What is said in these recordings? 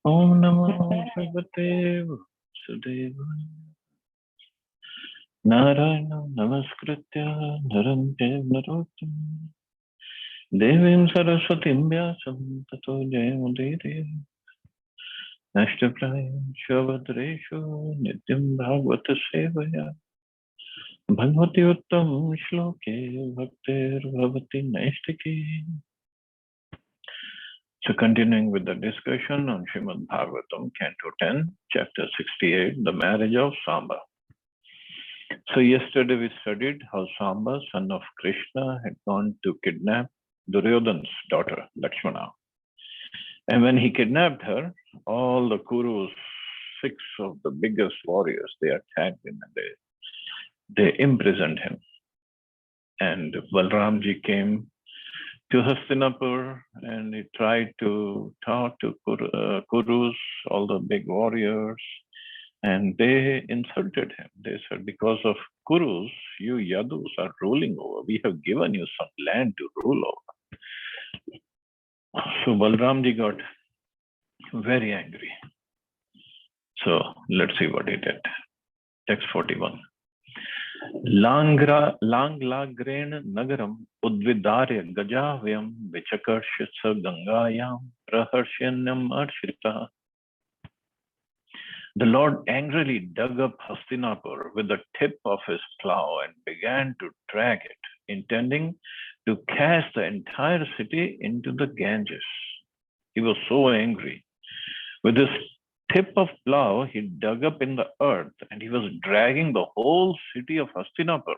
Om Namo Bhagavate Vasudevaya. Narayana Namaskritya Naram Dev Narottam Devim Saraswatim Vyasam Tato Jayamudire Nashtapraya Shavadreshu Nityam Bhagavata Sevaya Bhagavati Uttam Shloke Bhaktir Bhavati Naistiki. So continuing with the discussion on Srimad Bhagavatam, Canto 10, Chapter 68, the marriage of Samba. So yesterday we studied how Samba, son of Krishna, had gone to kidnap Duryodhana's daughter, Lakshmana. And when he kidnapped her, all the Kurus, 6 of the biggest warriors, they attacked him and they imprisoned him. And Balramji came to Hastinapur and he tried to talk to Kurus, all the big warriors, and they insulted him. They said, because of Kurus, you Yadus are ruling over. We have given you some land to rule over. So Balramji got very angry. So let's see what he did. Text 41. Langlagren nagaram udvidarya gajavyam vichakarshitsa gangayam praharshanyam arshita. The Lord angrily dug up Hastinapur with the tip of his plow and began to drag it, intending to cast the entire city into the Ganges. He was so angry. With his tip of plow, he dug up in the earth and he was dragging the whole city of Hastinapur.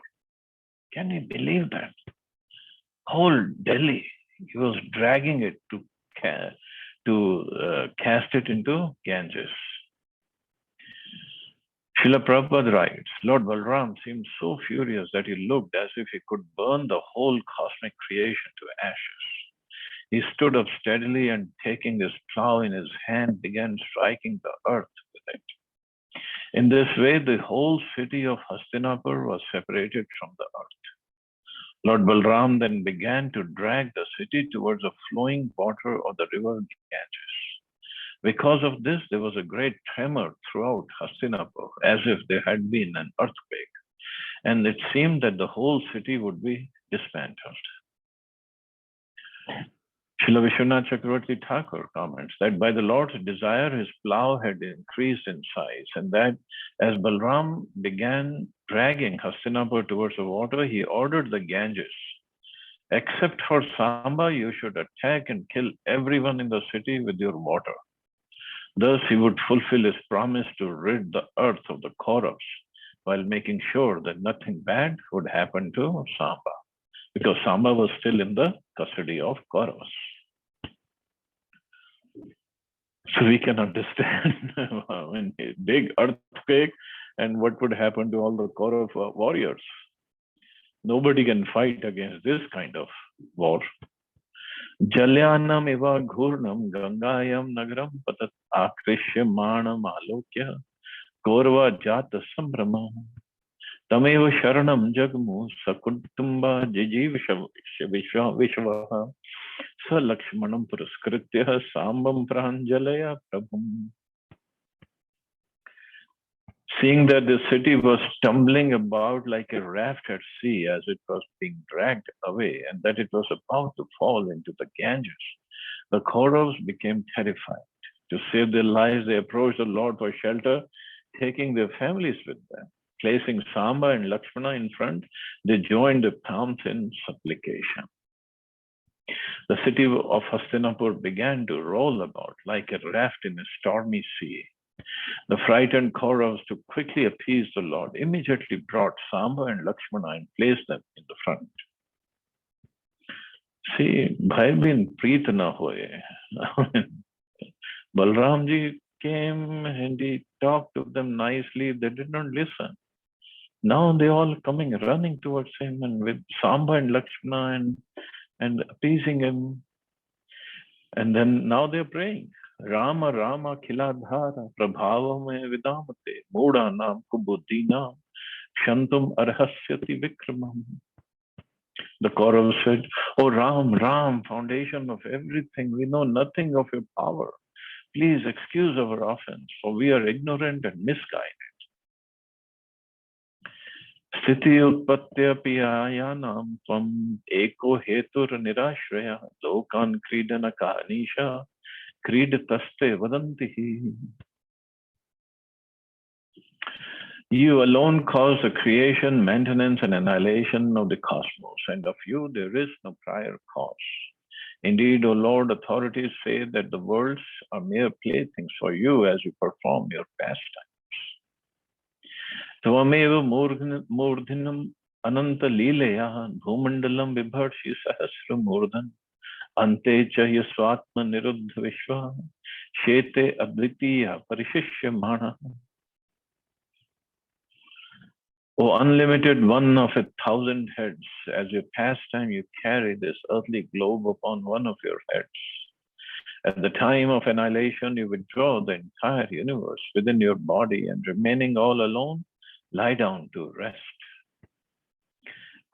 Can you believe that? Whole Delhi, he was dragging it to cast it into Ganges. Srila Prabhupada writes, Lord Balram seemed so furious that he looked as if he could burn the whole cosmic creation to ashes. He stood up steadily and taking his plow in his hand began striking the earth with it. In this way, the whole city of Hastinapur was separated from the earth. Lord Balram then began to drag the city towards the flowing water of the river Ganges. Because of this, there was a great tremor throughout Hastinapur, as if there had been an earthquake, and it seemed that the whole city would be dismantled. Srila Vishwanath Chakravarti Thakur comments that by the Lord's desire, his plow had increased in size, and that as Balram began dragging Hastinapur towards the water, he ordered the Ganges, except for Samba, you should attack and kill everyone in the city with your water. Thus, he would fulfill his promise to rid the earth of the Kauravas while making sure that nothing bad would happen to Samba, because Samba was still in the custody of Kauravas. So we can understand when a big earthquake and what would happen to all the Kaurav warriors. Nobody can fight against this kind of war. Jalyanam eva ghurnam gangayam nagaram patat akrishyamanam alokya Kaurava jata sambrama tameva sharanam jagmu sakutumba jijiv vishvaha sa lakshmanam puraskritya sambam pranjalaya prabhum. Seeing that the city was tumbling about like a raft at sea as it was being dragged away, and that it was about to fall into the Ganges, the Kauravas became terrified. To save their lives, they approached the Lord for shelter, taking their families with them. Placing Samba and Lakshmana in front, they joined their palms in supplication. The city of Hastinapur began to roll about like a raft in a stormy sea. The frightened Kauravas, to quickly appease the Lord, immediately brought Samba and Lakshmana and placed them in the front. See, bhai bin preet na hoye. Balramji came and he talked to them nicely. They did not listen. Now they all coming, running towards him and with Samba and Lakshmana and appeasing him. And then now they're praying. Rama Rama Khiladhara Prabhavame Vidamate Moda Nam Kubuddinam Shantum Arhasyati Vikramam. The Kauravas said, Oh Ram, Ram, foundation of everything, we know nothing of your power. Please excuse our offense, for we are ignorant and misguided. Sthiti utpattyapi ayanam tvam eko hetur nirashraya lokan kridana kanisha kridataste vadantihi. You alone cause the creation, maintenance, and annihilation of the cosmos, and of you there is no prior cause. Indeed, O Lord, authorities say that the worlds are mere playthings for you as you perform your pastimes. Tvameva murdhinam ananta lileya bhumandalam vibharshi sahasra murdhan ante cha yasvatma niruddha vishwa shete advitiya parishishya mana. O unlimited one of 1,000 heads, as your pastime you carry this earthly globe upon one of your heads. At the time of annihilation, you withdraw the entire universe within your body and remaining all alone, lie down to rest.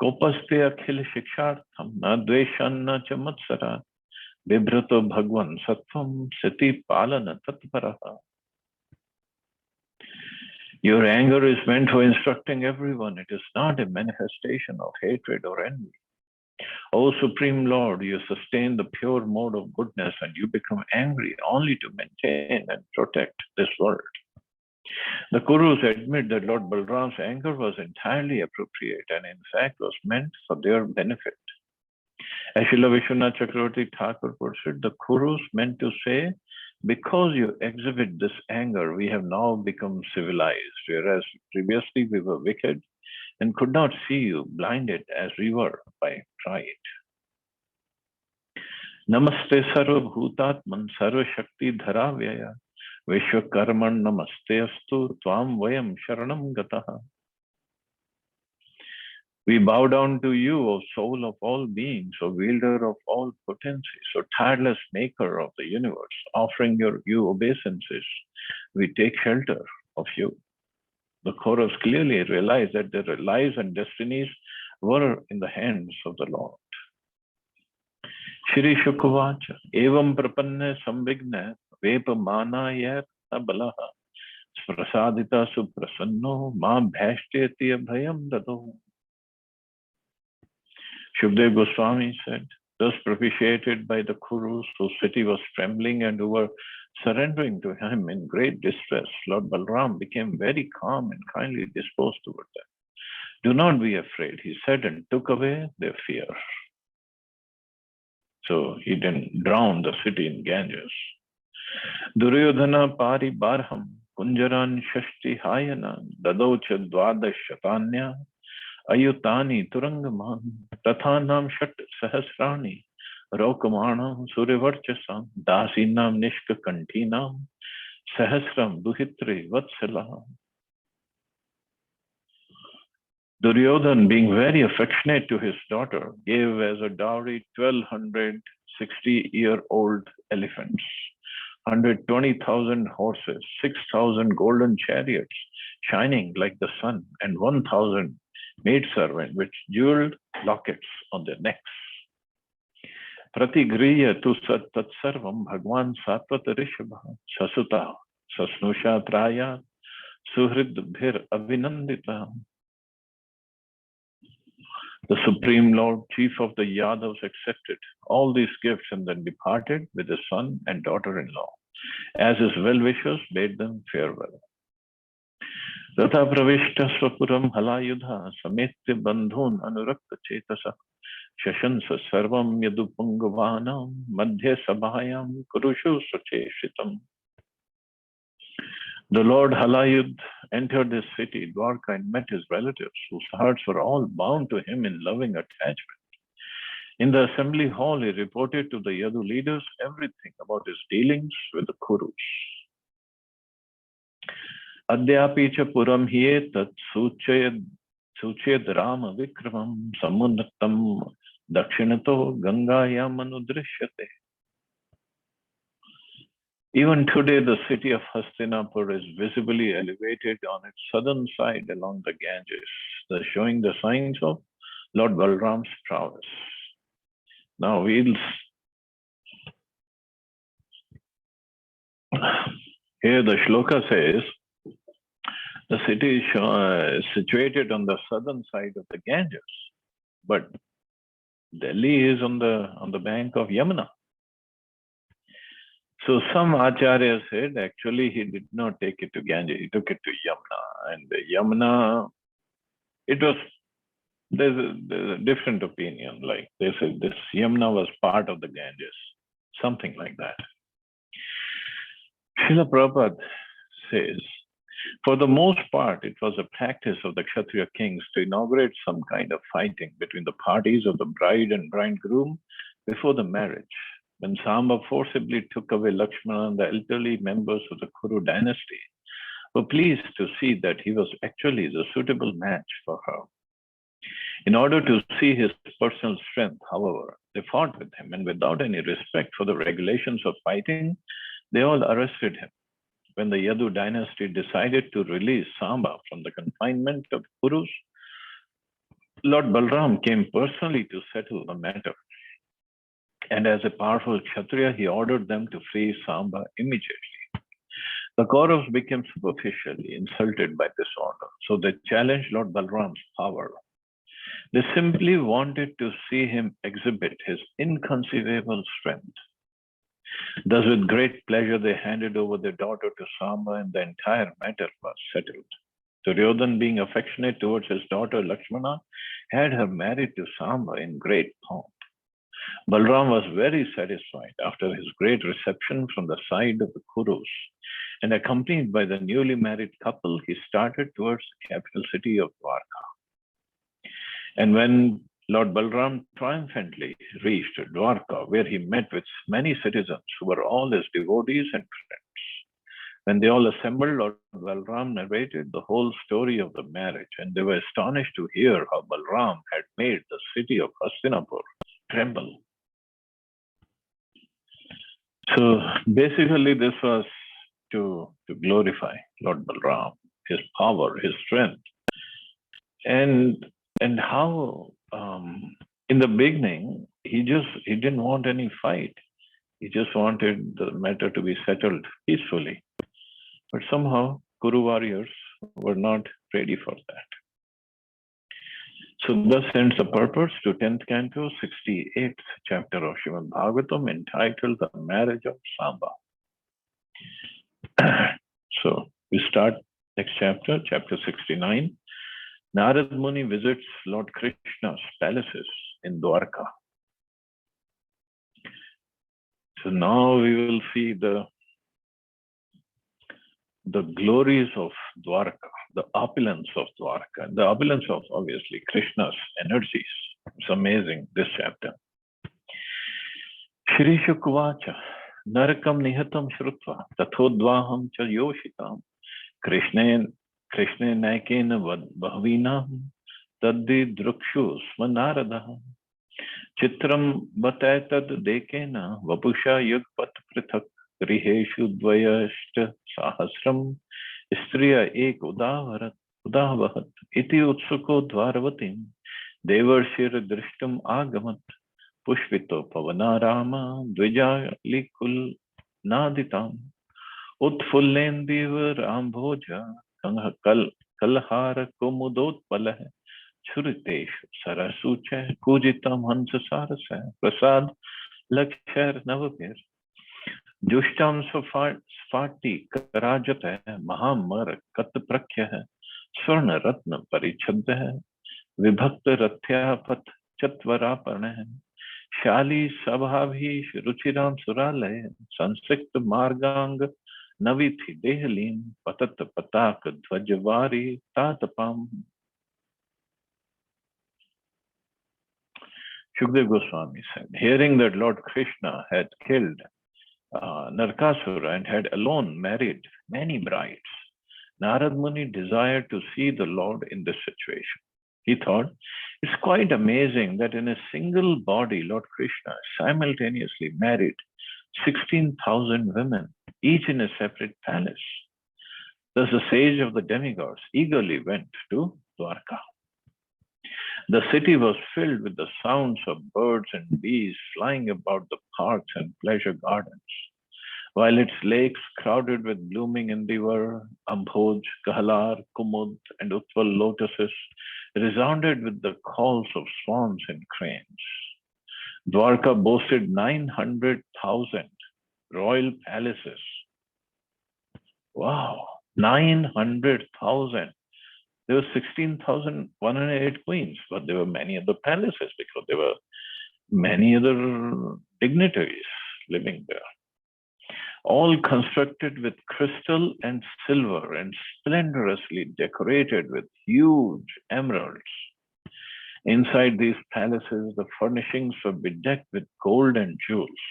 Kopaste akhil shikshartham na dveshan na chamatsara vibhrato bhagwan sattvam sati palana tatparaha. Your anger is meant for instructing everyone. It is not a manifestation of hatred or envy. O Supreme Lord, you sustain the pure mode of goodness and you become angry only to maintain and protect this world. The Kurus admit that Lord Balram's anger was entirely appropriate and in fact was meant for their benefit. As Srila Vishwanath Chakravarti Thakur puts it, the Kurus meant to say, because you exhibit this anger, we have now become civilized, whereas previously we were wicked and could not see you, blinded as we were by pride. Namaste Sarva Bhutatman Sarva Shakti Dharavyaya Vishwakarman Namaste Astu Tvam Vayam Sharanam Gataha. We bow down to you, O soul of all beings, O wielder of all potencies, O tireless maker of the universe, offering you obeisances, we take shelter of you. The chorus clearly realized that their lives and destinies were in the hands of the Lord. Shri Shukavacha, Evam Prapanne Samvigna, Vepa Manayat Balaha, Prasadita Suprasanno, Ma Bhashteti Abhayam Dado. Shukdev Goswami said, thus propitiated by the Kurus whose city was trembling and who were surrendering to him in great distress, Lord Balram became very calm and kindly disposed toward them. Do not be afraid, he said, and took away their fear. So he didn't drown the city in Ganges. Duryodhana pari barham kunjaran shashti hayana dadocha dvadash shatanya ayutani turangaman tathanam shat sahasrani rokamanam suryavarchasam dasinam nishka kantinam sahasram duhitri vatsalam. Duryodhan, being very affectionate to his daughter, gave as a dowry 1,200 60-year-old elephants, 120,000 horses, 6,000 golden chariots shining like the sun, and 1,000 maidservants with jeweled lockets on their necks. Pratigriya tu tatsarvam bhagwan satvata rishabha sasuta sasnusha traya suhrid bhir avinandita. The Supreme Lord, Chief of the Yadavs, accepted all these gifts and then departed with his son and daughter-in-law. As his well-wishers bade them farewell. Ratha pravishta swapuram halayudha sametya bandhun anurakta chetasa shashansa sarvam yadupangavaanam madhya sabhayam kurushu sacheshitam. The Lord Halayud entered this city, Dwarka, and met his relatives, whose hearts were all bound to him in loving attachment. In the assembly hall, he reported to the Yadu leaders everything about his dealings with the Kurus. Adyapi cha puram hyetat suchayad rama vikramam samunattam dakshinato gangayam anudrishyate. Even today, the city of Hastinapur is visibly elevated on its southern side along the Ganges, thus showing the signs of Lord Balram's prowess. Now Here the shloka says, the city is situated on the southern side of the Ganges, but Delhi is on the bank of Yamuna. So some acharyas said actually he did not take it to Ganges, he took it to Yamuna. And Yamuna, there's a different opinion. Like they said this Yamuna was part of the Ganges, something like that. Srila Prabhupada says, for the most part, it was a practice of the Kshatriya kings to inaugurate some kind of fighting between the parties of the bride and bridegroom before the marriage. When Samba forcibly took away Lakshmana, the elderly members of the Kuru dynasty were pleased to see that he was actually the suitable match for her. In order to see his personal strength, however, they fought with him, and without any respect for the regulations of fighting, they all arrested him. When the Yadu dynasty decided to release Samba from the confinement of Kurus, Lord Balram came personally to settle the matter. And as a powerful Kshatriya, he ordered them to free Samba immediately. The Kauravas became superficially insulted by this order, so they challenged Lord Balram's power. They simply wanted to see him exhibit his inconceivable strength. Thus, with great pleasure, they handed over their daughter to Samba, and the entire matter was settled. Duryodhan, being affectionate towards his daughter Lakshmana, had her married to Samba in great pomp. Balram was very satisfied after his great reception from the side of the Kurus, and accompanied by the newly married couple, he started towards the capital city of Dwarka. And when Lord Balram triumphantly reached Dwarka, where he met with many citizens who were all his devotees and friends. When they all assembled, Lord Balram narrated the whole story of the marriage, and they were astonished to hear how Balram had made the city of Hastinapur tremble. So basically, this was to glorify Lord Balram, his power, his strength, and how in the beginning he didn't want any fight. He just wanted the matter to be settled peacefully. But somehow Kuru warriors were not ready for that. So thus ends the purpose to 10th canto, 68th chapter of Srimad Bhagavatam, entitled The Marriage of Samba. So we start next chapter, chapter 69. Narad Muni visits Lord Krishna's palaces in Dwarka. So now we will see the glories of Dwarka, the opulence of Dwarka, the opulence of obviously Krishna's energies. It's amazing, this chapter. Shri Shukvacha, Narakam Nihatam Shrutva, Tathodvaham Cha Yoshitam, Krishne Naikena Bhavinam, Taddi Drukshu Smanaradaha, Chitram Bataitad Dekena, Vapusha Yugpat Prithak, Griheshu Dvayashta Sahasram, Striya Ek Udavahat, Iti Utsuko Dvaravatim, Devarshir Drishtam Agamat, Pushpito Pavanarama, Dvijalikul Naditam, Utfullendivar Ambhoja, Kalhara Komudot Palah, Churitesh Sarasucha, Kujitam Hansa Sarasa, Prasad Lakshar Navapir, Jushtam Sfati Karajata, Mahamar Kataprakya, Swarna Ratna Parichadha, Vibhakta Rathyapat Chatvaraparna, Shali Sabhavi Ruchiram Surale, Sansikta Margang Navithi Dehalim, Patata Patak Dvajavari Tatapam. Shukdev Goswami said, hearing that Lord Krishna had killed Narkasura and had alone married many brides, Narad Muni desired to see the Lord in this situation. He thought, it's quite amazing that in a single body, Lord Krishna simultaneously married 16,000 women, each in a separate palace. Thus the sage of the demigods eagerly went to Dwarka. The city was filled with the sounds of birds and bees flying about the parks and pleasure gardens. while its lakes, crowded with blooming endeavor, Ambhoj, Kahlar, Kumud, and Utpal lotuses, resounded with the calls of swans and cranes. Dwarka boasted 900,000 royal palaces. Wow, 900,000. There were 16,108 queens, but there were many other palaces because there were many other dignitaries living there. All constructed with crystal and silver and splendorously decorated with huge emeralds. Inside these palaces, the furnishings were bedecked with gold and jewels.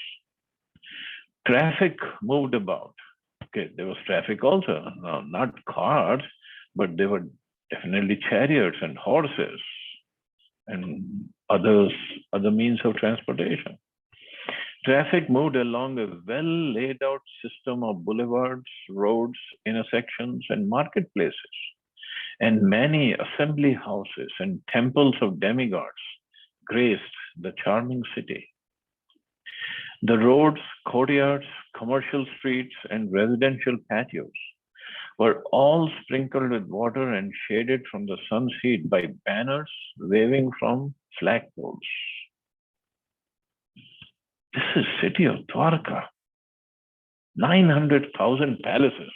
Traffic moved about. Okay, there was traffic also. Now, not cars, but there were definitely chariots and horses and other means of transportation. Traffic moved along a well-laid out system of boulevards, roads, intersections, and marketplaces, and many assembly houses and temples of demigods graced the charming city. The roads, courtyards, commercial streets, and residential patios were all sprinkled with water and shaded from the sun's heat by banners waving from flagpoles. This is city of Dwarka. 900,000 palaces.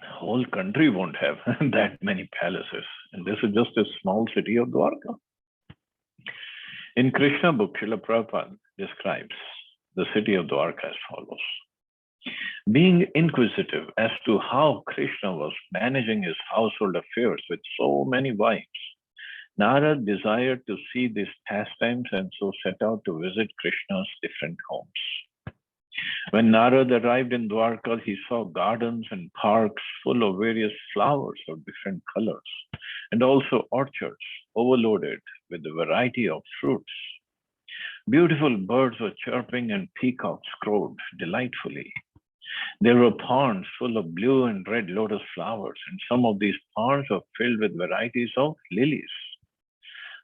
The whole country won't have that many palaces. And this is just a small city of Dwarka. In Krishna book, Srila Prabhupada describes the city of Dwarka as follows. Being inquisitive as to how Krishna was managing his household affairs with so many wives, Narad desired to see these pastimes and so set out to visit Krishna's different homes. When Narad arrived in Dwarka, he saw gardens and parks full of various flowers of different colors, and also orchards overloaded with a variety of fruits. Beautiful birds were chirping and peacocks crowed delightfully. There were ponds full of blue and red lotus flowers, and some of these ponds were filled with varieties of lilies.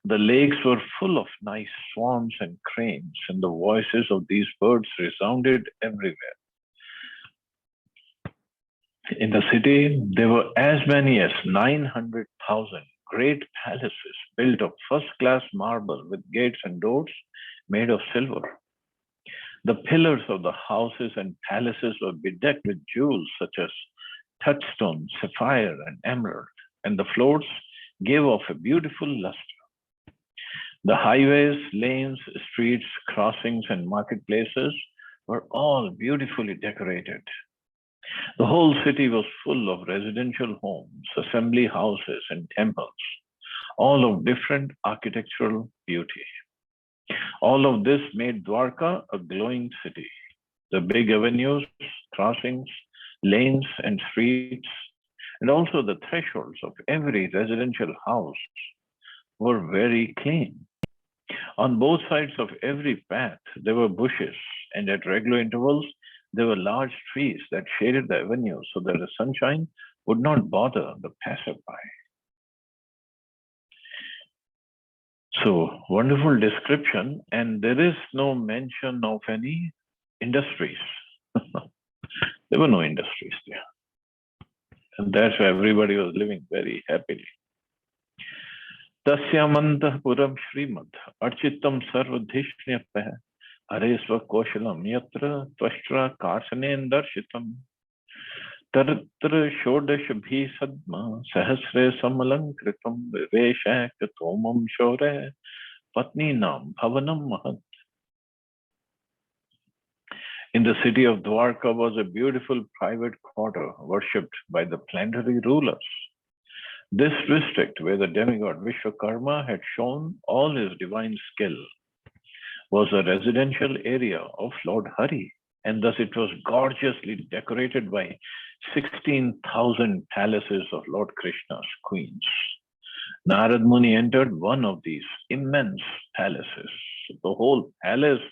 The lakes were full of nice swans and cranes, and the voices of these birds resounded everywhere. In the city, there were as many as 900,000 great palaces built of first-class marble with gates and doors made of silver. The pillars of the houses and palaces were bedecked with jewels such as touchstone, sapphire, and emerald, and the floors gave off a beautiful luster. The highways, lanes, streets, crossings, and marketplaces were all beautifully decorated. The whole city was full of residential homes, assembly houses, and temples, all of different architectural beauty. All of this made Dwarka a glowing city. The big avenues, crossings, lanes, and streets, and also the thresholds of every residential house were very clean. On both sides of every path, there were bushes, and at regular intervals, there were large trees that shaded the avenue so that the sunshine would not bother the passerby. So, wonderful description, and there is no mention of any industries. There were no industries there. And that's why everybody was living very happily. Tasyamantah puram Srimad Architam Sarvadhishnyapah Haresva Koshalam Yatra Tvashtra Karsanen Darshitam Taratra Shodash Bhi Sadma Sahasre Samalankritam Viveshak Tomam Shore Patni Nam Bhavanam Mahat. In the city of Dwarka was a beautiful private quarter worshipped by the planetary rulers. This district, where the demigod Vishwakarma had shown all his divine skill, was a residential area of Lord Hari, and thus it was gorgeously decorated by 16,000 palaces of Lord Krishna's queens. Narad Muni entered one of these immense palaces. The whole palace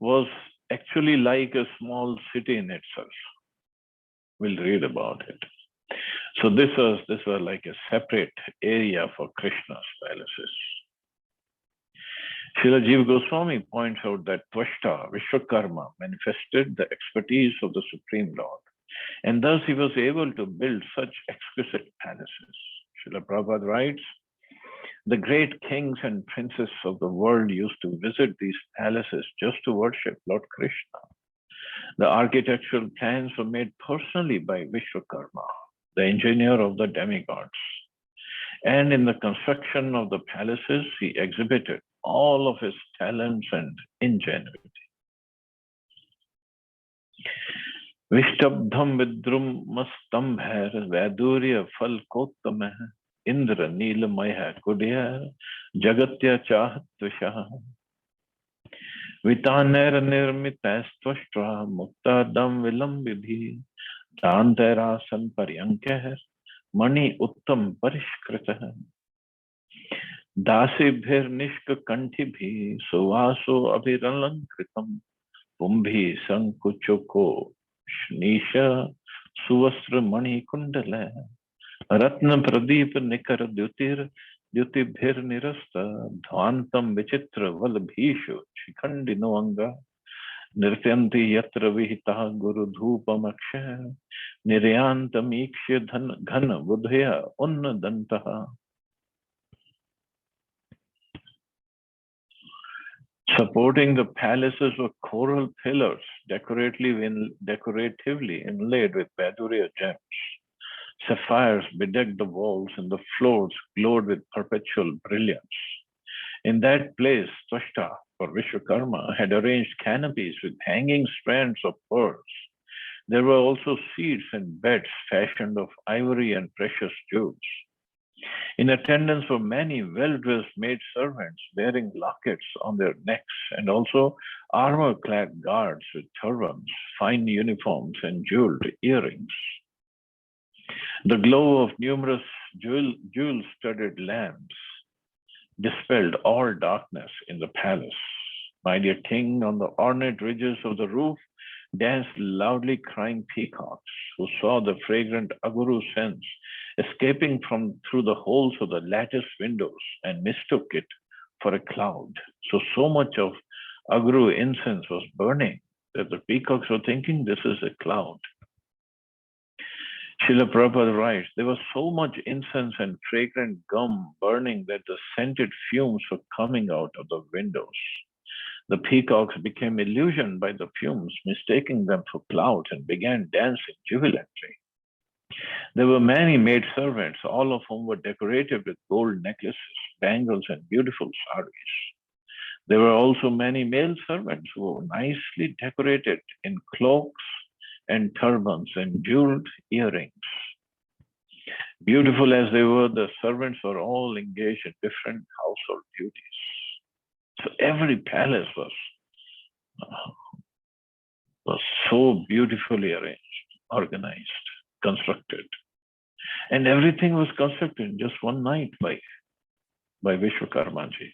was actually like a small city in itself. We'll read about it. So this was like a separate area for Krishna's palaces. Srila Jiva Goswami points out that Tvashta, Vishwakarma, manifested the expertise of the Supreme Lord, and thus he was able to build such exquisite palaces. Srila Prabhupada writes, the great kings and princes of the world used to visit these palaces just to worship Lord Krishna. The architectural plans were made personally by Vishwakarma, the engineer of the demigods. And in the construction of the palaces, he exhibited all of his talents and ingenuity. Vishtabdham vidrum mastambhair vaidurya falkottamah Indra Neelamaya Kudya Jagatya Chahatvisha Vitaner Nirmitastvashtra Muktadam Vilambidhi Danterasan Paryankah Mani Uttam Parishkrita Dasibhir Nishka Kantibhi Suvaso Abhiralankritam Pumbhi Sankuchoko Shnisha Suvastra Mani Kundala Ratna Pradeep Nikar Dyutibhir Nirasta Dhvantam Vichitra Valabhishu Shikhandino Anga Nirtyanti Yatra Vihita Guru Dhupam Akshaya Niryantam Ikshya Ghana Budhya Unnadantaha. Supporting the palaces were coral pillars decoratively inlaid with Badurya gems. Sapphires bedecked the walls and the floors glowed with perpetual brilliance. In that place, Tvashta, or Vishwakarma, had arranged canopies with hanging strands of pearls. There were also seats and beds fashioned of ivory and precious jewels. In attendance were many well-dressed maid-servants bearing lockets on their necks and also armor-clad guards with turbans, fine uniforms, and jeweled earrings. The glow of numerous jewel-studded lamps dispelled all darkness in the palace. My dear king, on the ornate ridges of the roof danced loudly crying peacocks, who saw the fragrant aguru scents escaping through the holes of the lattice windows and mistook it for a cloud. So much of aguru incense was burning that the peacocks were thinking this is a cloud. Srila Prabhupada writes, there was so much incense and fragrant gum burning that the scented fumes were coming out of the windows. The peacocks became illusioned by the fumes, mistaking them for clouds, and began dancing jubilantly. There were many maidservants, all of whom were decorated with gold necklaces, bangles, and beautiful saris. There were also many male servants who were nicely decorated in cloaks and turbans and jeweled earrings. Beautiful as they were, the servants were all engaged in different household duties. So every palace was so beautifully arranged, organized, constructed. And everything was constructed in just one night by Vishwakarma ji.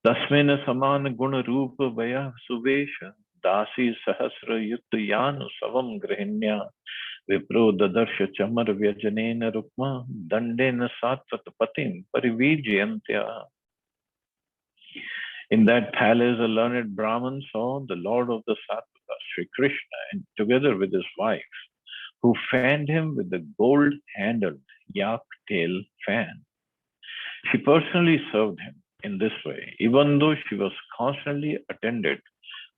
Tasmena samana guna rupa vaya suvesha dasi sahasra yuttayanu savam grihinya vipro dadarsha chamar vyajanena rukma dandena satvat patim parivijyantya. In that palace, a learned Brahman saw the Lord of the Sattva, Sri Krishna, and together with his wife, who fanned him with the gold-handled yak-tail fan. She personally served him in this way, even though she was constantly attended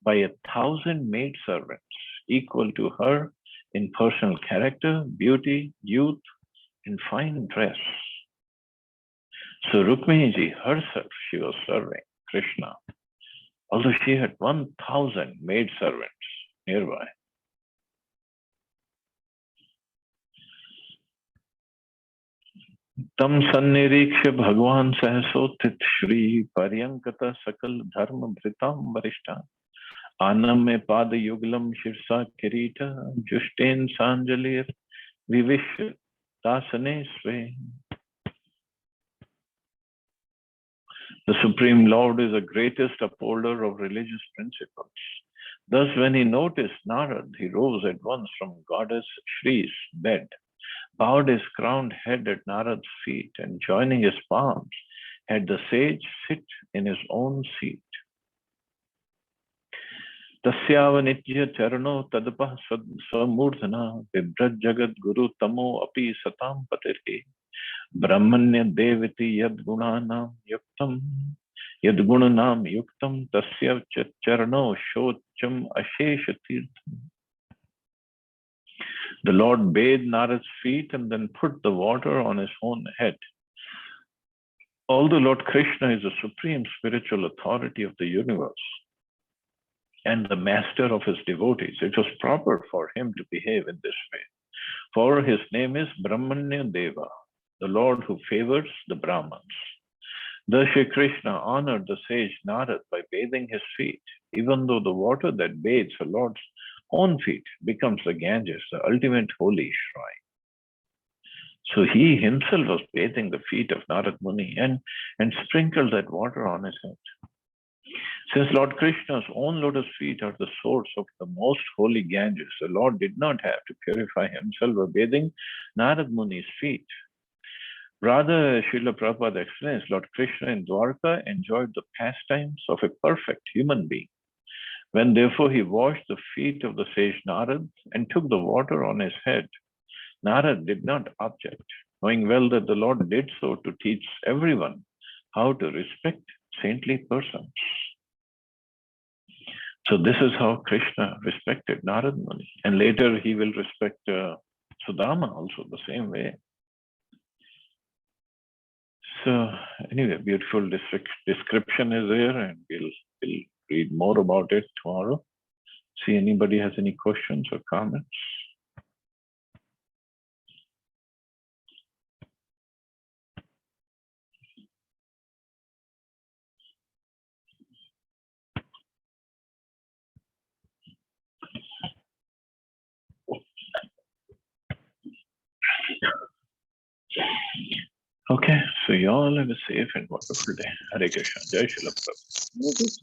by 1,000 maidservants, equal to her in personal character, beauty, youth, and fine dress. So Rukmini ji herself, she was serving Krishna, although she had 1,000 maidservants nearby. Tam sanniriksha Bhagwan Sahasotit Shri Paryankata Sakal Dharma Bhritam Varishta Anam me Pada Yuglam Shirsa Kirita Jushten Sanjalir Vivish Dasane Sve. The Supreme Lord is the greatest upholder of religious principles. Thus, when he noticed Narad, he rose at once from Goddess Shri's bed, bowed his crowned head at Narad's feet, and joining his palms, had the sage sit in his own seat. Tasyavanitya charano tadapa samurdhana vibraj jagat guru tamo api satam patirhi brahmanya deviti yad gunanam yuktam tasya charano shocham ashesha tirtham. The Lord bathed Narad's feet and then put the water on his own head. Although Lord Krishna is the supreme spiritual authority of the universe and the master of his devotees, it was proper for him to behave in this way. For his name is Brahmanya Deva, the Lord who favors the Brahmins. Thus Shri Krishna honored the sage Narad by bathing his feet, even though the water that bathes the Lord's own feet becomes the Ganges, the ultimate holy shrine. So he himself was bathing the feet of Narad Muni and sprinkled that water on his head. Since Lord Krishna's own lotus feet are the source of the most holy Ganges, the Lord did not have to purify himself by bathing Narad Muni's feet. Rather, Srila Prabhupada explains, Lord Krishna in Dwarka enjoyed the pastimes of a perfect human being. When therefore he washed the feet of the sage Narad and took the water on his head, Narad did not object, knowing well that the Lord did so to teach everyone how to respect saintly persons. So this is how Krishna respected Narad Muni. And later he will respect Sudama also the same way. So anyway, beautiful description is there, and we'll read more about it tomorrow. See, anybody has any questions or comments? Okay, so you all have a safe and wonderful day. Hare Krishna. Jai Srila Prabhupada.